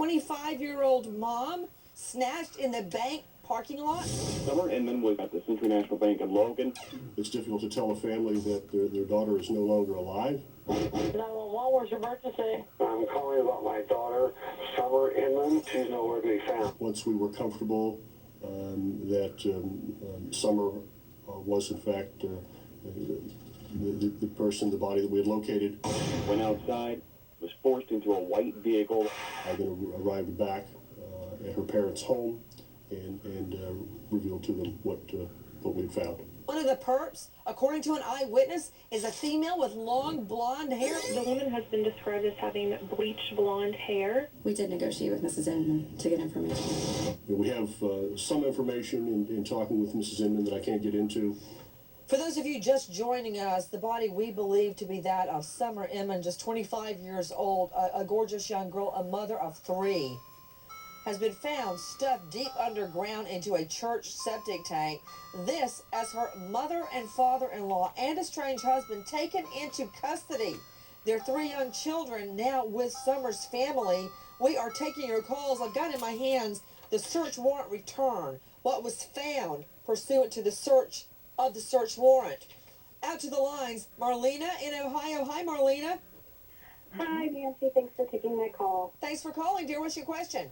25-year-old mom snatched in the bank parking lot? Summer Inman was at the Century National Bank in Logan. It's difficult to tell a family that their daughter is no longer alive. 911, where's your emergency? I'm calling about my daughter, Summer Inman. She's nowhere to be found. Once we were comfortable that Summer was in fact the person, the body that we had located. Went outside, was forced into a white vehicle. I then arrived back at her parents' home and revealed to them what we had found. One of the perps, according to an eyewitness, is a female with long blonde hair. The woman has been described as having bleached blonde hair. We did negotiate with Mrs. Inman to get information. We have some information in talking with Mrs. Inman that I can't get into. For those of you just joining us, the body we believe to be that of Summer Inman, just 25 years old, a gorgeous young girl, a mother of 3, has been found stuffed deep underground into a church septic tank. This as her mother and father-in-law and estranged husband taken into custody. Their 3 young children now with Summer's family. We are taking your calls. I've got in my hands the search warrant return, what was found pursuant to the search of the search warrant. Out to the lines, Marlena in Ohio. Hi, Marlena. Hi, Nancy. Thanks for taking my call. Thanks for calling, dear. What's your question?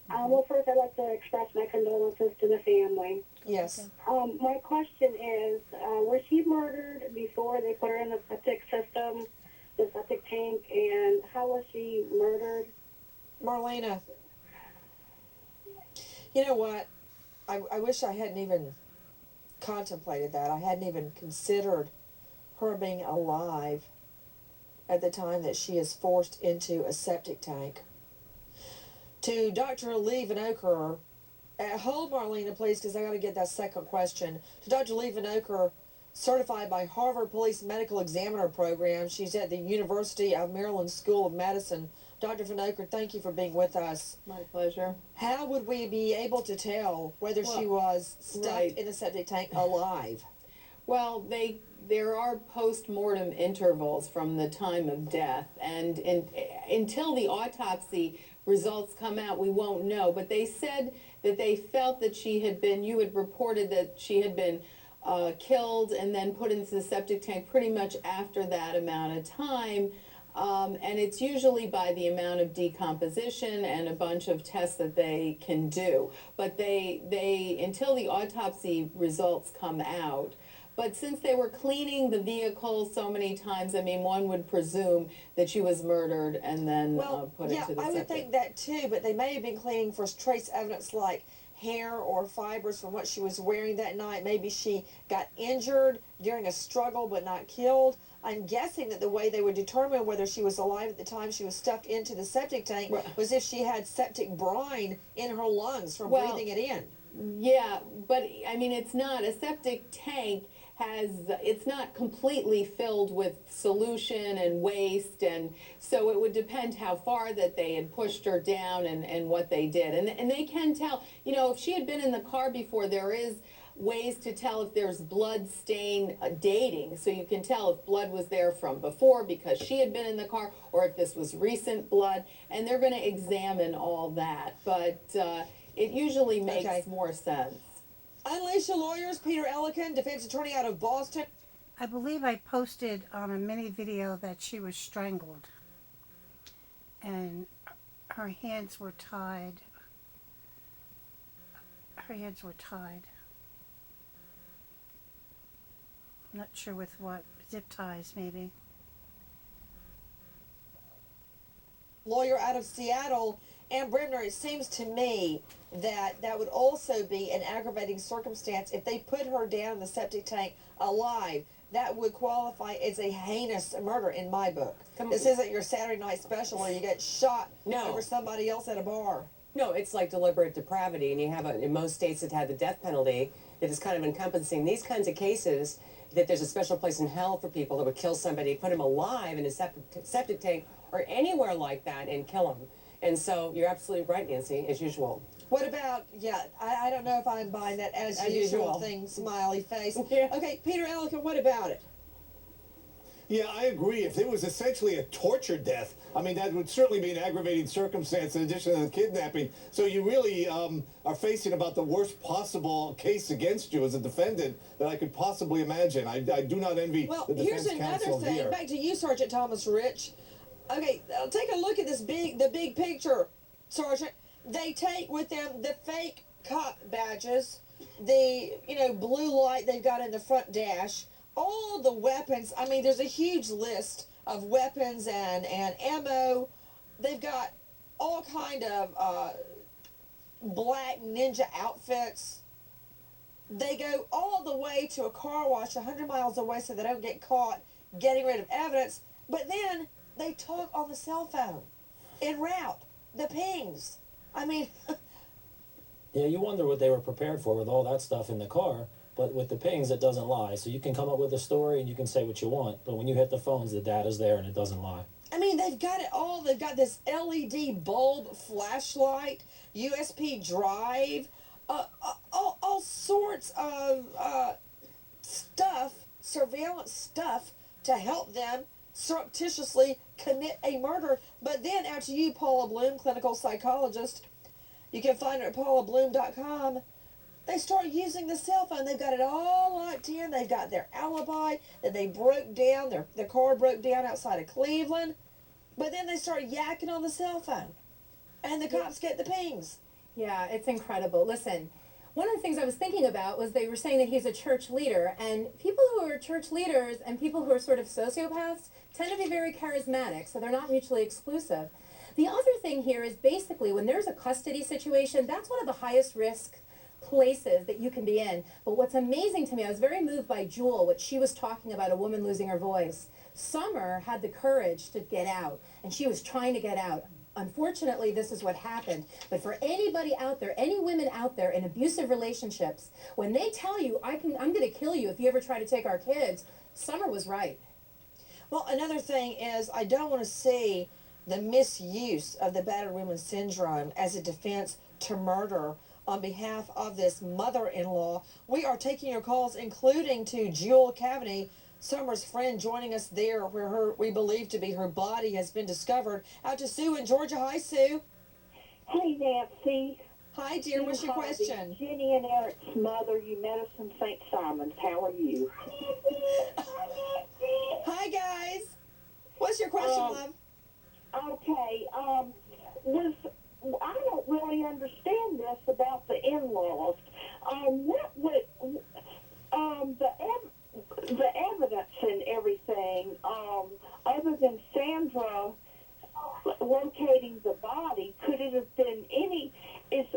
Well, first, I'd like to express my condolences to the family. Yes. My question is, was she murdered before they put her in the septic system, the septic tank, and how was she murdered? Marlena, you know what? I wish I hadn't even contemplated that. I hadn't even considered her being alive at the time that she is forced into a septic tank. To Dr. Lee Vanoker, hold Marlena, please, because I got to get that second question. To Dr. Lee Vanoker, certified by Harvard Police Medical Examiner Program. She's at the University of Maryland School of Medicine. Dr. Vanoker, thank you for being with us. My pleasure. How would we be able to tell whether she was stuffed in a septic tank alive? Well, there are post-mortem intervals from the time of death, and until the autopsy results come out, we won't know. But they said that they felt that she had been, you had reported that she had been killed and then put into the septic tank pretty much after that amount of time. And it's usually by the amount of decomposition and a bunch of tests that they can do. But they until the autopsy results come out. But since they were cleaning the vehicle so many times, I mean, one would presume that she was murdered and then put into the septic. I would think that too, but they may have been cleaning for trace evidence like hair or fibers from what she was wearing that night. Maybe she got injured during a struggle but not killed. I'm guessing that the way they would determine whether she was alive at the time she was stuffed into the septic tank was if she had septic brine in her lungs from breathing it in. Yeah, but I mean, it's not a septic tank. It's not completely filled with solution and waste, and so it would depend how far that they had pushed her down and what they did. And they can tell, you know, if she had been in the car before, there is ways to tell if there's blood stain dating, so you can tell if blood was there from before because she had been in the car, or if this was recent blood, and they're going to examine all that, but it usually makes more sense. Unleash your lawyers, Peter Ellikin, defense attorney out of Boston. I believe I posted on a mini video that she was strangled and her hands were tied. Her hands were tied. I'm not sure with what. Zip ties, maybe. Lawyer out of Seattle, Ann Brimner, it seems to me that that would also be an aggravating circumstance. If they put her down in the septic tank alive, that would qualify as a heinous murder in my book. This isn't your Saturday night special where you get shot over somebody else at a bar. No, it's like deliberate depravity, and you have in most states that had the death penalty that is kind of encompassing these kinds of cases, that there's a special place in hell for people that would kill somebody, put him alive in a septic tank or anywhere like that and kill him. And so you're absolutely right, Nancy, as usual. What about, I don't know if I'm buying that as usual thing, smiley face. Yeah. Okay, Peter Ellikin, what about it? Yeah, I agree. If it was essentially a torture death, I mean, that would certainly be an aggravating circumstance in addition to the kidnapping. So you really are facing about the worst possible case against you as a defendant that I could possibly imagine. I do not envy the here's defense another counsel thing. here. Back to you, Sergeant Thomas Rich. Okay, take a look at the big picture, Sergeant. They take with them the fake cop badges, the blue light they've got in the front dash, all the weapons. I mean, there's a huge list of weapons and ammo. They've got all kind of black ninja outfits. They go all the way to a car wash 100 miles away so they don't get caught getting rid of evidence. But then they talk on the cell phone en route. The pings. I mean... Yeah, you wonder what they were prepared for with all that stuff in the car. But with the pings, it doesn't lie. So you can come up with a story and you can say what you want. But when you hit the phones, the data's there and it doesn't lie. I mean, they've got it all. They've got this LED bulb flashlight, USB drive, all sorts of stuff, surveillance stuff to help them surreptitiously commit a murder. But then, out to you, Paula Bloom, clinical psychologist, you can find her at paulabloom.com. They start using the cell phone. They've got it all locked in. They've got their alibi that they broke down. Their car broke down outside of Cleveland. But then they start yakking on the cell phone. And the cops get the pings. Yeah, it's incredible. Listen, one of the things I was thinking about was they were saying that he's a church leader. And people who are church leaders and people who are sort of sociopaths tend to be very charismatic. So they're not mutually exclusive. The other thing here is basically when there's a custody situation, that's one of the highest risk places that you can be in. But what's amazing to me, I was very moved by Jewel, what she was talking about, a woman losing her voice. Summer had the courage to get out, and she was trying to get out. Unfortunately, this is what happened. But for anybody out there, any women out there in abusive relationships, when they tell you, I'm going to kill you if you ever try to take our kids, Summer was right. Well, another thing is I don't want to see the misuse of the battered woman syndrome as a defense to murder on behalf of this mother-in-law. We are taking your calls, including to Jewel Cavaney, Summer's friend, joining us there where we believe to be her body has been discovered. Out to Sue in Georgia. Hi, Sue. Hey, Nancy. Hi, dear. What's your question? Jenny and Eric's mother. You met us in St. Simon's. How are you? Hi, guys. What's your question, love? Okay. I don't really understand this about the in-laws. What would the evidence and everything, other than Sandra locating the body, could it have been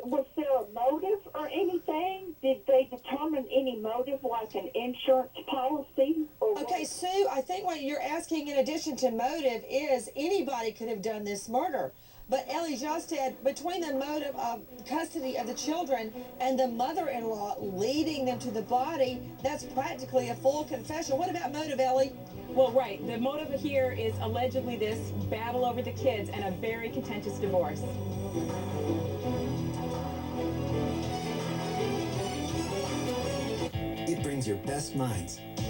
was there a motive or anything? Did they determine any motive, like an insurance policy? Okay, Sue, I think what you're asking in addition to motive is anybody could have done this murder. But Ellie just said between the motive of custody of the children and the mother-in-law leading them to the body, that's practically a full confession. What about motive, Ellie? Well, right. The motive here is allegedly this battle over the kids and a very contentious divorce. It brings your best minds